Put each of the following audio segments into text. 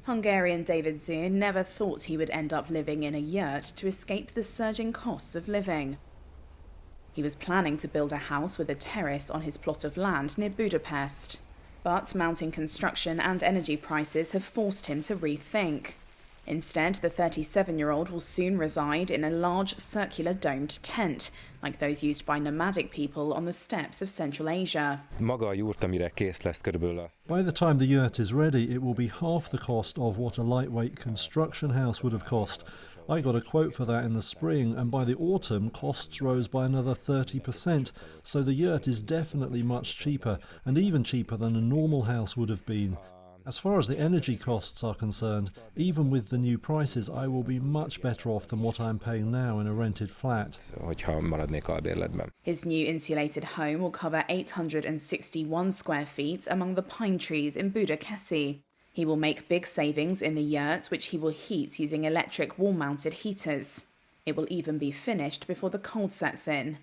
Hungarian David Zier never thought he would end up living in a yurt to escape the surging costs of living. He was planning to build a house with a terrace on his plot of land near Budapest. But mounting construction and energy prices have forced him to rethink. Instead, the 37-year-old will soon reside in a large circular domed tent, like those used by nomadic people on the steppes of Central Asia. Maga a yurt, amire kész lesz körülbelül. By the time the yurt is ready, it will be half the cost of what a lightweight construction house would have cost. I got a quote for that in the spring, and by the autumn, costs rose by another 30%, so the yurt is definitely much cheaper, and even cheaper than a normal house would have been. As far as the energy costs are concerned, even with the new prices, I will be much better off than what I'm paying now in a rented flat. Hogyha maradnék albérletben. His new insulated home will cover 861 square feet among the pine trees in Budakeszi. He will make big savings in the yurt, which he will heat using electric wall-mounted heaters. It will even be finished before the cold sets in.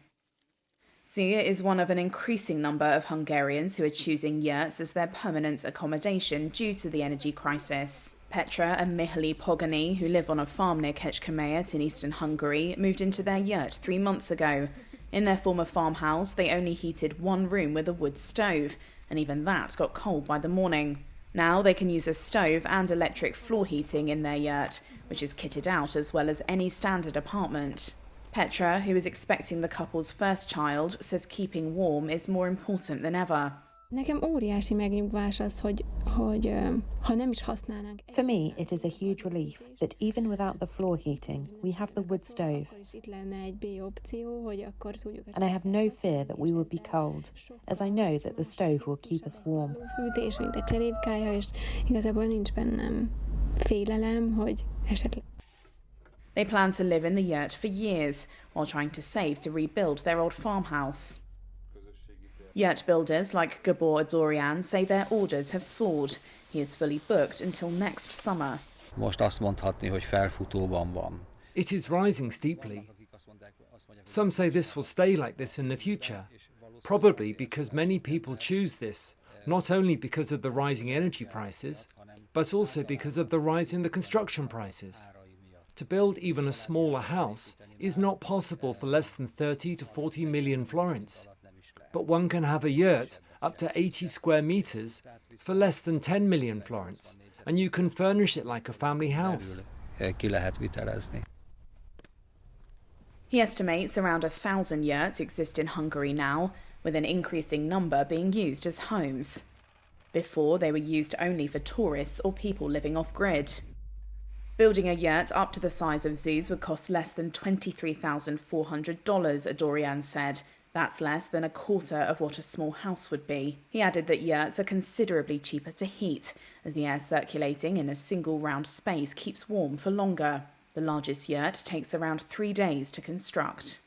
Zier is one of an increasing number of Hungarians who are choosing yurts as their permanent accommodation due to the energy crisis. Petra and Mihaly Pogani, who live on a farm near Kecskemét in eastern Hungary, moved into their yurt 3 months ago. In their former farmhouse, they only heated one room with a wood stove, and even that got cold by the morning. Now they can use a stove and electric floor heating in their yurt, which is kitted out as well as any standard apartment. Petra, who is expecting the couple's first child, says keeping warm is more important than ever. For me, it is a huge relief that even without the floor heating, we have the wood stove. And I have no fear that we will be cold, as I know that the stove will keep us warm. They plan to live in the yurt for years, while trying to save to rebuild their old farmhouse. Yurt builders like Gabor Adorian say their orders have soared. He is fully booked until next summer. Most azt mondhatni, hogy felfutóban van. It is rising steeply. Some say this will stay like this in the future, probably because many people choose this, not only because of the rising energy prices, but also because of the rise in the construction prices. To build even a smaller house is not possible for less than 30 to 40 million florins. But one can have a yurt up to 80 square meters for less than 10 million florins, and you can furnish it like a family house. Ki lehet vitelezni. He estimates around 1,000 yurts exist in Hungary now, with an increasing number being used as homes. Before, they were used only for tourists or people living off-grid. Building a yurt up to the size of Z's would cost less than $23,400, Adorian said. That's less than a quarter of what a small house would be. He added that yurts are considerably cheaper to heat, as the air circulating in a single round space keeps warm for longer. The largest yurt takes around 3 days to construct.